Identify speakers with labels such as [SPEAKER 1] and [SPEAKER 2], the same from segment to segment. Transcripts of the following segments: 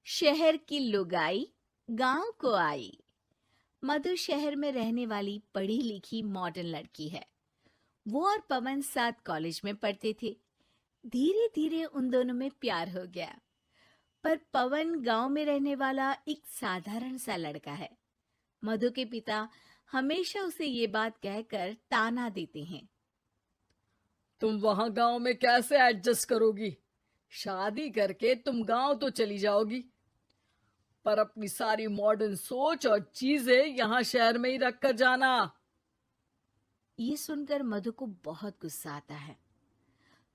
[SPEAKER 1] शहर की लुगाई गांव को आई। मधु शहर में रहने वाली पढ़ी लिखी मॉडर्न लड़की है। वो और पवन साथ कॉलेज में पढ़ते थे। धीरे धीरे उन दोनों में प्यार हो गया। पर पवन गांव में रहने वाला एक साधारण सा लड़का है। मधु के पिता हमेशा उसे ये बात कहकर ताना देते हैं।
[SPEAKER 2] तुम वहां गांव में कैसे एडजस्ट करोगी? शादी करके तुम गांव तो चली जाओगी, पर अपनी सारी मॉडर्न सोच और चीजें यहाँ शहर में ही रख कर जाना।
[SPEAKER 1] ये सुनकर मधु को बहुत गुस्सा आता है।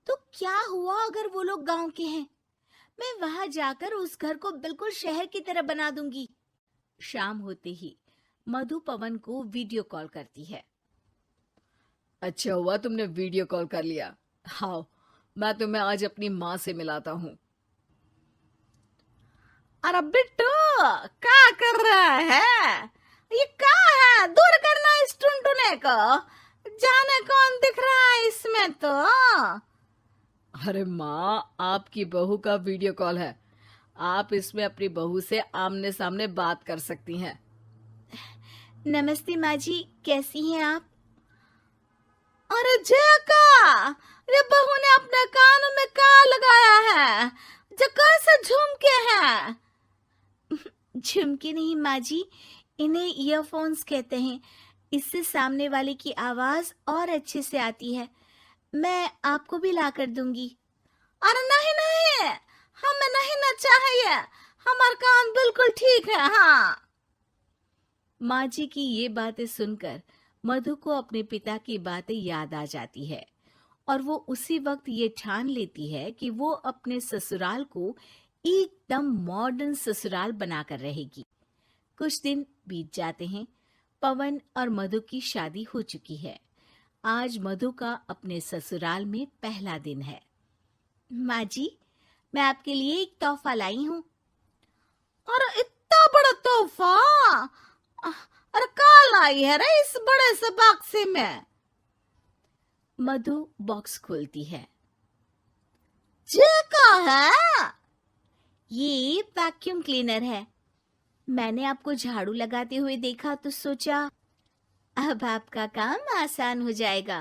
[SPEAKER 1] तो क्या हुआ अगर वो लोग गांव के हैं? मैं वहां जाकर उस घर को बिल्कुल शहर की तरह बना दूंगी। शाम होते ही मधु पवन को वीडियो कॉल करती है।
[SPEAKER 2] अच्छा हुआ तुमने वीडियो कॉल कर लिया। हाँ, मैं तुम्हें आज अपनी माँ से मिलाता हूँ।
[SPEAKER 1] अरे बिट्टू, क्या कर रहा है? ये क्या है? दूर करना इस टुनटुने को। जाने कौन दिख रहा है इसमें तो।
[SPEAKER 2] अरे माँ, आपकी बहू का वीडियो कॉल है। आप इसमें अपनी बहू से आमने सामने बात कर सकती हैं।
[SPEAKER 1] नमस्ते माँ जी, कैसी हैं आप? अरे जका, ये बहू ने अपने कानों में क्या लगाया है? जो कैसे झुमके हैं? झुमके नहीं माँ जी, इन्हें ईयरफोन्स कहते हैं। इससे सामने वाले की आवाज और अच्छे से आती है। मैं आपको भी ला कर दूंगी। अरे नहीं नहीं, हमें नहीं ना चाहिए। हमारे कान बिल्कुल ठीक है। हाँ। माँ जी की ये बातें सुनकर मधु को अपने पिता की बातें याद आ जाती है और वो उसी वक्त ये ठान लेती है कि वो अपने ससुराल को एकदम मॉडर्न ससुराल बनाकर रहेगी। कुछ दिन बीत जाते हैं। पवन और मधु की शादी हो चुकी है। आज मधु का अपने ससुराल में पहला दिन है। माँ जी, मैं आपके लिए एक तोहफा लाई हूँ। अरे इतना बड़ा तोहफा! अरे क्या लाई है रे इस बड़े से बक्से में? मधु बॉक्स खोलती है। ये क्या है? ये वैक्यूम क्लीनर है। मैंने आपको झाड़ू लगाते हुए देखा तो सोचा अब आपका काम आसान हो जाएगा।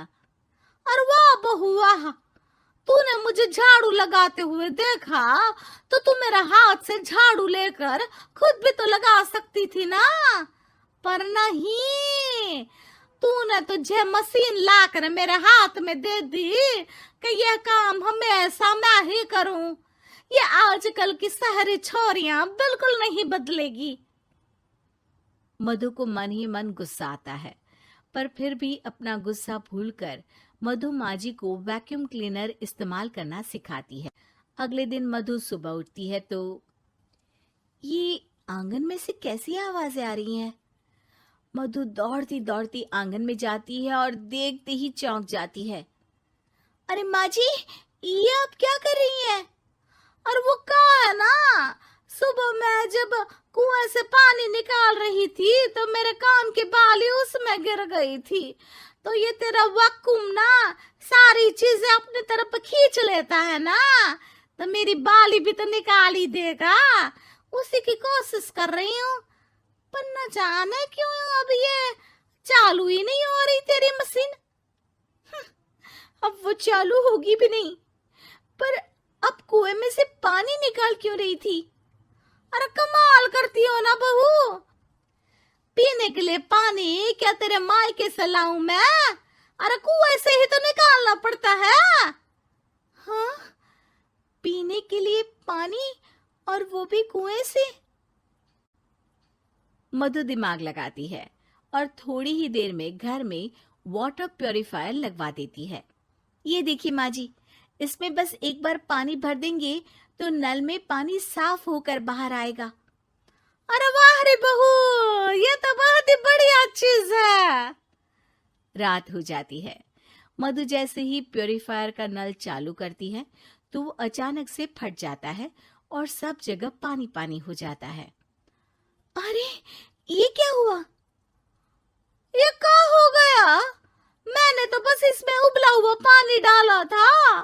[SPEAKER 1] अरे वाह बहू वाह, तूने मुझे झाड़ू लगाते हुए देखा तो तू मेरा हाथ से झाड़ू लेकर खुद भी तो लगा सकती थी ना। पर नहीं, तूने तुझे मशीन लाकर मेरे हाथ में दे दी कि यह काम हमेशा मैं ही करूं। ये आजकल की शहरी छोरियां बिल्कुल नहीं बदलेगी। मधु को मन ही मन गुस्सा आता है, पर फिर भी अपना गुस्सा भूलकर मधु माजी को वैक्यूम क्लीनर इस्तेमाल करना सिखाती है। अगले दिन मधु सुबह उठती है तो ये आंगन में से कैसी आवाजें आ रही हैं? मधु दौड़ती दौड़ती आंगन में जाती है और देखते ही चौंक जाती है। अरे माँ जी, ये आप क्या कर रही हैं? और वो कहा है ना, सुबह मैं जब कुएं से पानी निकाल रही थी तो मेरे कान की बाली उसमें गिर गई थी। तो ये तेरा वैक्यूम ना सारी चीजें अपनी तरफ खींच लेता है ना, तो मेरी बाली भी तो निकाल ही देगा। उसी की कोशिश कर रही हूँ, पर न जाने क्यों अब ये चालू ही नहीं हो रही तेरी मशीन। अब वो चालू होगी भी नहीं। पर अब कुएं में से पानी निकाल क्यों रही थी? अरे कमाल करती हो ना बहू। पीने के लिए पानी क्या तेरे मायके से लाऊं मैं? अरे कुएं से ही तो निकालना पड़ता है। हाँ, पीने के लिए पानी, और वो भी कुएं से। मधु दिमाग लगाती है और थोड़ी ही देर में घर में वाटर प्यूरिफायर लगवा देती है। ये देखिए माँ जी, इसमें बस एक बार पानी भर देंगे तो नल में पानी साफ होकर बाहर आएगा। अरे वाह रे बहू, ये तो बहुत ही बढ़िया चीज है। रात हो जाती है। मधु जैसे ही प्यूरिफायर का नल चालू करती है तो वो अचानक से फट जाता है और सब जगह पानी पानी हो जाता है। अरे ये क्या हुआ? ये क्या हो गया? मैंने तो बस इसमें उबला हुआ पानी डाला था,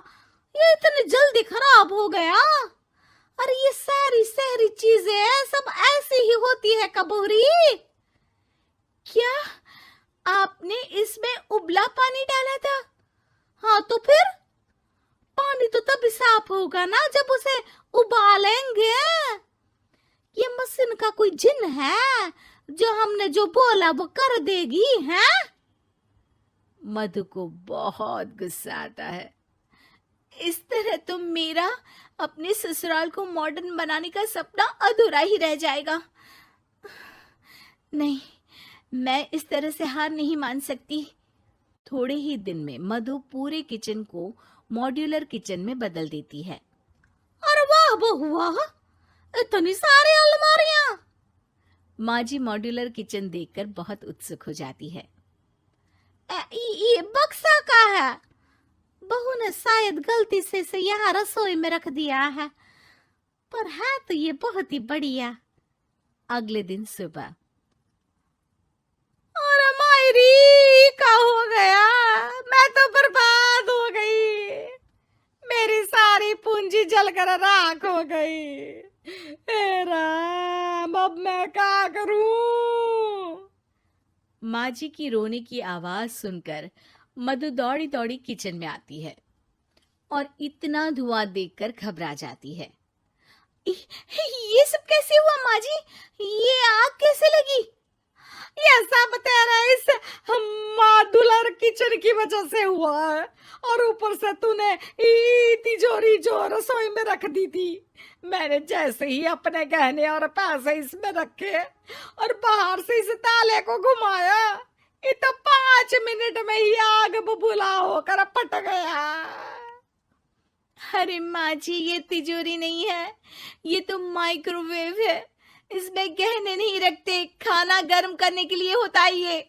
[SPEAKER 1] ये इतनी जल्दी खराब हो गया। अरे ये सारी शहरी चीज चीजें सब ऐसी ही होती है कबूरी। क्या आपने इसमें उबला पानी डाला था? हाँ तो फिर पानी तो तभी साफ होगा ना जब उसे उबालेंगे। ये मशीन का कोई जिन है जो हमने जो बोला वो कर देगी है? मधु को बहुत गुस्सा आता है। इस तरह तो मेरा अपने ससुराल को मॉडर्न बनाने का सपना अधूरा ही रह जाएगा। नहीं, मैं इस तरह से हार नहीं मान सकती। थोड़े ही दिन में मधु पूरे किचन को मॉड्यूलर किचन में बदल देती है। अरे वाह बहुआ, इतनी सारी अलमारियां! माँ जी मॉड्यूलर किचन देखकर बहुत उत्सुक हो जाती है। ये बक्सा का है। बहू ने शायद गलती से इसे यहाँ रसोई में रख दिया है, पर है तो ये बहुत ही बढ़िया। अगले दिन सुबह, अरे मायरी क्या हो गया? मैं तो बर्बाद हो गई। मेरी सारी पूंजी जलकर राख हो गई। हे राम, अब मैं क्या करूं? माँ जी की रोने की आवाज सुनकर मधु दौड़ी दौड़ी किचन में आती है और इतना धुआं देखकर घबरा जाती है। ये सब कैसे हुआ माँ जी? ये आग कैसे लगी? ये सब तेरा इस मॉड्यूलर किचन की वजह से हुआ है, और ऊपर से तूने तिजोरी जो रसोई में रख दी थी, मैंने जैसे ही अपने गहने और पैसे इसमें रखे और बाहर से इस ताले को घुमाया, ये तो 5 मिनट में ही आग बबूला होकर फट गया। अरे माँ जी, ये तिजोरी नहीं है, ये तो माइक्रोवेव है। इसमें गहने नहीं रखते, खाना गर्म करने के लिए होता है ये।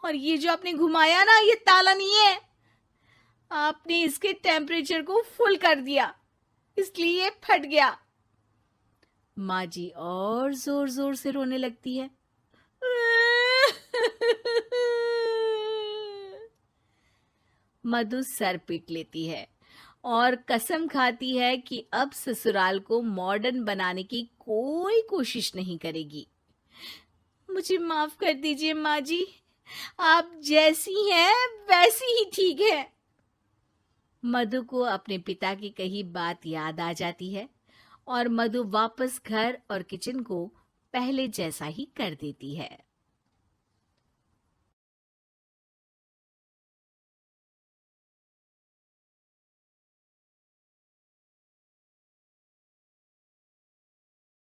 [SPEAKER 1] और ये जो आपने घुमाया ना, ये ताला नहीं है, आपने इसके टेम्परेचर को फुल कर दिया, इसलिए ये फट गया। माँ जी और जोर जोर से रोने लगती है। मधु सर पीट लेती है और कसम खाती है कि अब ससुराल को मॉडर्न बनाने की कोई कोशिश नहीं करेगी। मुझे माफ कर दीजिए माँ जी, आप जैसी हैं वैसी ही ठीक है। मधु को अपने पिता की कही बात याद आ जाती है और मधु वापस घर और किचन को पहले जैसा ही कर देती है।